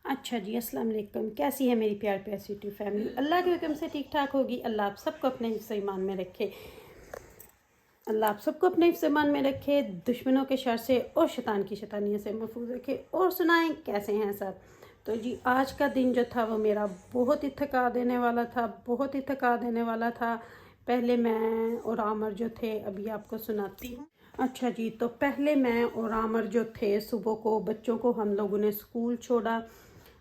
अच्छा जी, अस्सलाम वालेकुम। कैसी है मेरी प्यार प्यारी यूट्यूब फैमिली? अल्लाह के हुक्म से ठीक ठाक होगी। अल्लाह आप सबको अपने हिफ्ज़ ईमान में रखे। अल्लाह आप सबको अपने हिफ्ज़ ईमान में रखे, दुश्मनों के शर से और शैतान की शैतानियत से महफूज रखे। और सुनाएं कैसे हैं सब? तो जी आज का दिन जो था वो मेरा बहुत ही थका देने वाला था, बहुत ही थका देने वाला था। पहले मैं और आमर जो थे, अभी आपको सुनाती हूँ। अच्छा जी, तो पहले मैं और आमर जो थे, सुबह को बच्चों को हम लोगों ने स्कूल छोड़ा।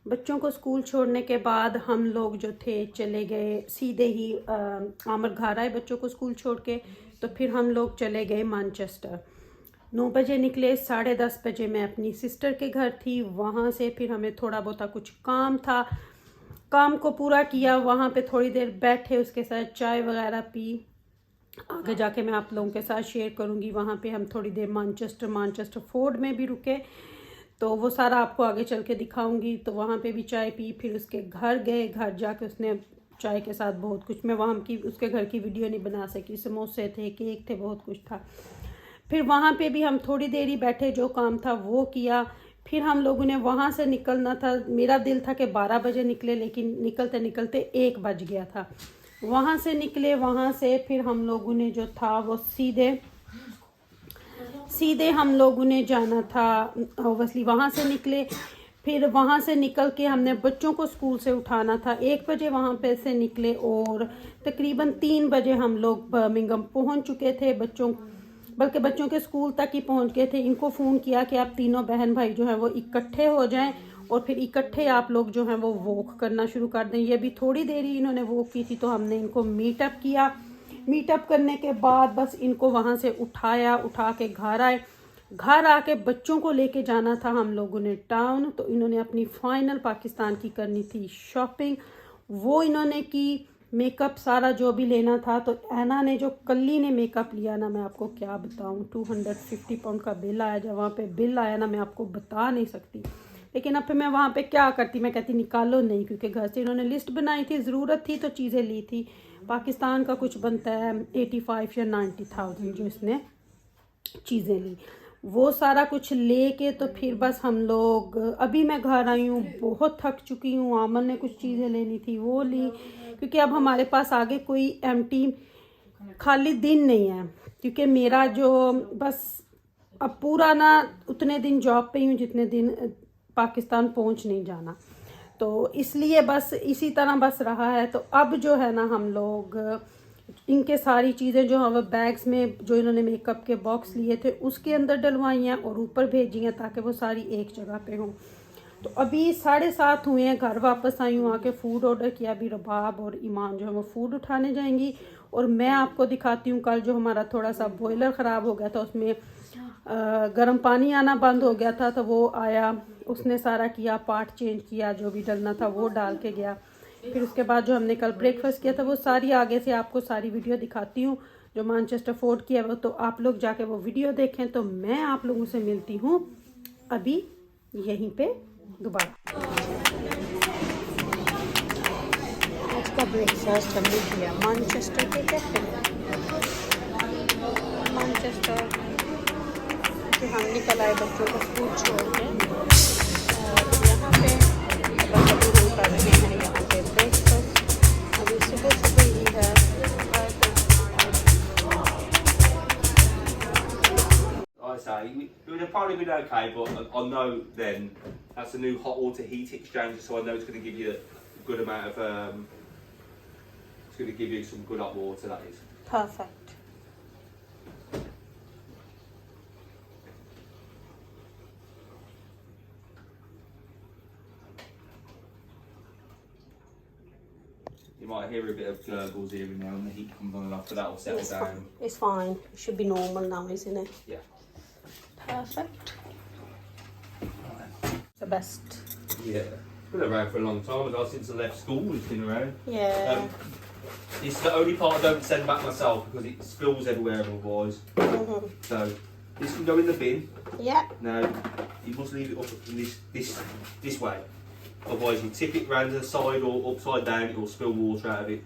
बच्चों को स्कूल छोड़ने के बाद हम लोग जो थे चले गए सीधे ही, आमर घर आए बच्चों को स्कूल छोड़ के। तो फिर हम लोग चले गए मैनचेस्टर। 9 बजे निकले, 10:30 बजे मैं अपनी सिस्टर के घर थी। वहाँ से फिर हमें थोड़ा बहुत कुछ काम था, काम को पूरा किया। वहाँ पे थोड़ी देर बैठे, उसके साथ चाय वगैरह पी। आगे जाके मैं आप लोगों के साथ शेयर करूँगी। वहाँ पे हम थोड़ी देर मानचेस्टर फोर्ट में भी रुके, तो वो सारा आपको आगे चल के दिखाऊंगी। तो वहाँ पे भी चाय पी, फिर उसके घर गए। घर जाके उसने चाय के साथ बहुत कुछ, मैं वहाँ की उसके घर की वीडियो नहीं बना सकी। समोसे थे, केक थे, बहुत कुछ था। फिर वहाँ पे भी हम थोड़ी देर ही बैठे, जो काम था वो किया। फिर हम लोगों ने वहाँ से निकलना था। मेरा दिल था कि 12 बजे निकले, लेकिन निकलते निकलते 1 बज गया था। वहाँ से निकले, वहाँ से फिर हम लोगों ने जो था वो सीधे सीधे हम लोगों ने जाना था। ओबसली वहाँ से निकले, फिर वहाँ से निकल के हमने बच्चों को स्कूल से उठाना था। 1 बजे वहाँ पे से निकले और तकरीबन 3 बजे हम लोग बर्मिंघम पहुँच चुके थे। बल्कि बच्चों के स्कूल तक ही पहुँच गए थे। इनको फ़ोन किया कि आप तीनों बहन भाई जो हैं वो इकट्ठे हो जाएं और फिर इकट्ठे आप लोग जो हैं वो वॉक करना शुरू कर दें। ये भी थोड़ी देर ही इन्होंने वॉक की थी, तो हमने इनको मीटअप किया। मीटअप करने के बाद बस इनको वहाँ से उठाया, उठा के घर आए। घर आके बच्चों को लेके जाना था हम लोगों ने टाउन। तो इन्होंने अपनी फाइनल पाकिस्तान की करनी थी शॉपिंग, वो इन्होंने की। मेकअप सारा जो भी लेना था, तो ऐना ने जो कल्ली ने मेकअप लिया ना, मैं आपको क्या बताऊँ। 250 पाउंड का बिल आया। जब वहाँ पे बिल आया ना, मैं आपको बता नहीं सकती। लेकिन अब फिर मैं वहाँ पे क्या करती, मैं कहती निकालो नहीं, क्योंकि घर से इन्होंने लिस्ट बनाई थी, ज़रूरत थी तो चीज़ें ली थी। पाकिस्तान का कुछ बनता है 85 या 90,000 जो इसने चीज़ें ली, वो सारा कुछ लेके तो फिर बस हम लोग, अभी मैं घर आई हूँ, बहुत थक चुकी हूँ। आमन ने कुछ चीज़ें लेनी थी वो ली, क्योंकि अब हमारे पास आगे कोई एम्प्टी खाली दिन नहीं है। क्योंकि मेरा जो बस अब पूरा ना उतने दिन जॉब पे ही हूँ जितने दिन पाकिस्तान पहुँच नहीं जाना। तो इसलिए बस इसी तरह बस रहा है। तो अब जो है ना, हम लोग इनके सारी चीज़ें जो हम बैग्स में, जो इन्होंने मेकअप के बॉक्स लिए थे उसके अंदर डलवाई हैं और ऊपर भेजी हैं, ताकि वो सारी एक जगह पे हों। तो अभी 7:30 हुए हैं, घर वापस आई हूँ। आके फ़ूड ऑर्डर किया। अभी रबाब और ईमान जो है वो फ़ूड उठाने जाएंगी। और मैं आपको दिखाती हूँ, कल जो हमारा थोड़ा सा बॉयलर ख़राब हो गया था, उसमें गर्म पानी आना बंद हो गया था। तो वो आया, उसने सारा किया, पार्ट चेंज किया, जो भी डलना था वो डाल के गया। फिर उसके बाद जो हमने कल ब्रेकफास्ट किया था, वो सारी आगे से आपको सारी वीडियो दिखाती हूँ। जो मैनचेस्टर फोर्ट की है वो तो आप लोग जाके वो वीडियो देखें। तो मैं आप लोगों से मिलती हूँ अभी यहीं पे दोबारा। आज का ब्रेकफास्ट हमने किया मैनचेस्टर के कैफे में। मैनचेस्टर फिर हम निकल आए बच्चों को स्कूल छोड़ के, और यहाँ पे बस अभी हम कर रहे हैं यहाँ पे ब्रेकफास्ट। अभी सुबह सुबह ही है। I say, it would have probably been okay, but I know then that's a new hot water heat exchanger, so I know it's going to give you a good amount of, it's going to give you some good hot water, that is. Perfect. You might hear a bit of gurgles here and there when the heat comes on and off, but that will settle down. It's fine. It should be normal now, isn't it? Yeah. Perfect. The best. Yeah. It's been around for a long time ago, since I left school it's been around. Yeah. This is the only part I don't send back myself because it spills everywhere otherwise. So this can go in the bin. Yeah. Now you must leave it up in this way. Otherwise you tip it round to the side or upside down, it will spill water out of it.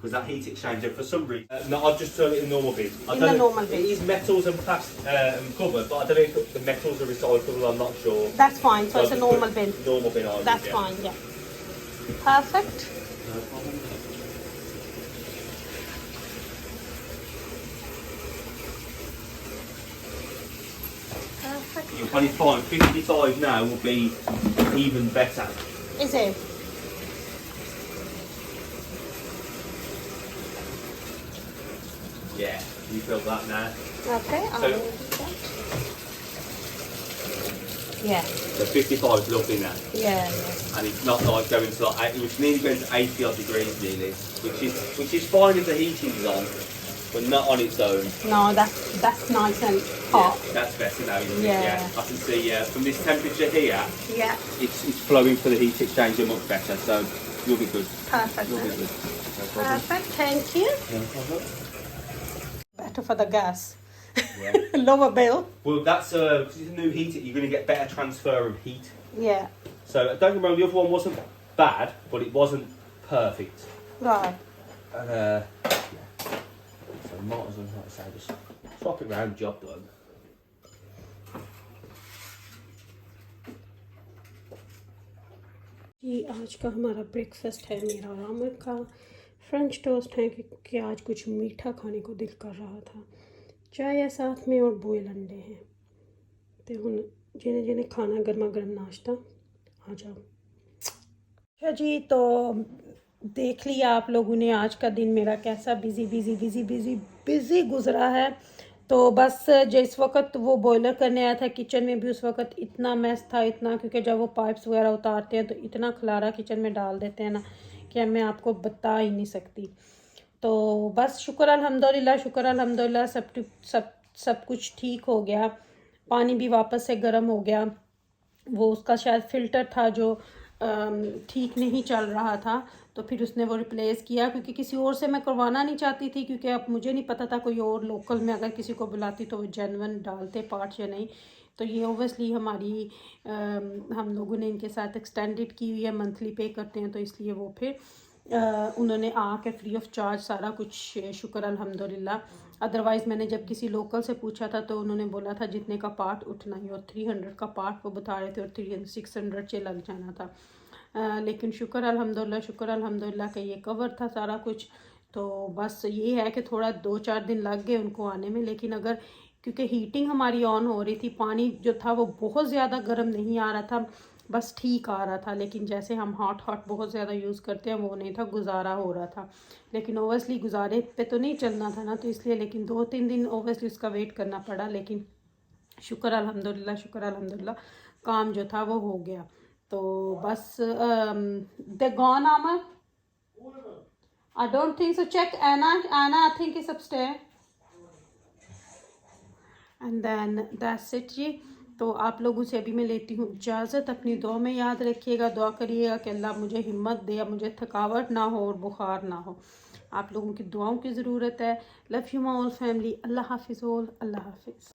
because that heat exchanger, for some reason, no, I've just thrown it in the normal bin. I In don't the know- normal bin. It is metals and plastic covered, but I don't know if the metals are recyclable. I'm not sure. That's fine. So it's a I'll just normal put bin. Normal bin. I would, That's yeah. fine. Yeah. Perfect. No problem. Perfect. You'll probably find 55 now will be even better. Is it? Yeah, you feel that now. Okay. I'll So- do that. Yeah. So 55 is lovely now. Yeah. And it's not like going to like, it's nearly going to 80 odd degrees nearly, which is fine if the heating's on, but not on its own. No, that's nice and hot. Yeah, that's better now, isn't it? Yeah. Yeah. I can see from this temperature here, Yeah. it's flowing for the heat exchanger much better, so you'll be good. Perfect. You'll be good. No problem. Perfect. Thank you. No problem. Better for the gas. Yeah. Lower bill. Well, that's because it's a new heater, you're going to get better transfer of heat. Yeah. So don't get me wrong, the other one wasn't bad, but it wasn't perfect. Right. And yeah. So might as well, like I say, just swap it round, job done. जी आज का हमारा breakfast है मेरा और आमिर का French toast है क्योंकि आज कुछ मीठा खाने को दिल कर रहा था। चाय है साथ में और बॉयल अंडे हैं। तो हुन जिन्हें जिन्हें खाना गर्मा गर्म नाश्ता आ जाओ। अच्छा जी, तो देख लिया आप लोगों ने आज का दिन मेरा कैसा बिज़ी गुजरा है। तो बस जिस वक्त वो बॉयलर करने आया था किचन में भी उस वक्त इतना मैस था, इतना, क्योंकि जब वो पाइप्स वगैरह उतारते हैं तो इतना खलारा किचन में डाल देते हैं ना कि मैं आपको बता ही नहीं सकती। तो बस शुक्र अल्हम्दुलिल्लाह सब कुछ ठीक हो गया। पानी भी वापस से गर्म हो गया। वो उसका शायद फ़िल्टर था जो ठीक नहीं चल रहा था, तो फिर उसने वो रिप्लेस किया, क्योंकि किसी और से मैं करवाना नहीं चाहती थी, क्योंकि अब मुझे नहीं पता था कोई और लोकल में अगर किसी को बुलाती तो वो जेन्युइन डालते पार्ट्स या नहीं। तो ये ओबियसली हमारी हम लोगों ने इनके साथ एक्सटेंडेड की हुई है, मंथली पे करते हैं, तो इसलिए वो फिर उन्होंने आके फ्री ऑफ चार्ज सारा कुछ, शुक्र अल्हम्दुलिल्लाह। अदरवाइज़ मैंने जब किसी लोकल से पूछा था तो उन्होंने बोला था जितने का पार्ट उठना ही, और 300 का पार्ट वो बता रहे थे और 600 से लग जाना था। लेकिन शुक्र अल्हम्दुलिल्लाह कि ये कवर था सारा कुछ। तो बस ये है कि थोड़ा 2-4 दिन लग गए उनको आने में, लेकिन अगर क्योंकि हीटिंग हमारी ऑन हो रही थी, पानी जो था वो बहुत ज़्यादा गर्म नहीं आ रहा था, बस ठीक आ रहा था। लेकिन जैसे हम हॉट बहुत ज़्यादा यूज़ करते हैं वो नहीं था, गुजारा हो रहा था। लेकिन ओबियसली गुजारे पे तो नहीं चलना था ना, तो इसलिए लेकिन 2-3 दिन ओबियसली उसका वेट करना पड़ा। लेकिन शुक्र अल्हम्दुलिल्लाह काम जो था वो हो गया। तो बस द गॉन आमर, I don't think so, check Anna I think is upstairs and then that's it जी। तो आप लोगों से अभी मैं लेती हूँ इजाज़त। अपनी दुआ में याद रखिएगा, दुआ करिएगा कि अल्लाह मुझे हिम्मत दे, मुझे थकावट ना हो और बुखार ना हो। आप लोगों की दुआओं की ज़रूरत है। Love you my all family. Allah हाफिज़ ऑल। अल्लाह हाफिज़।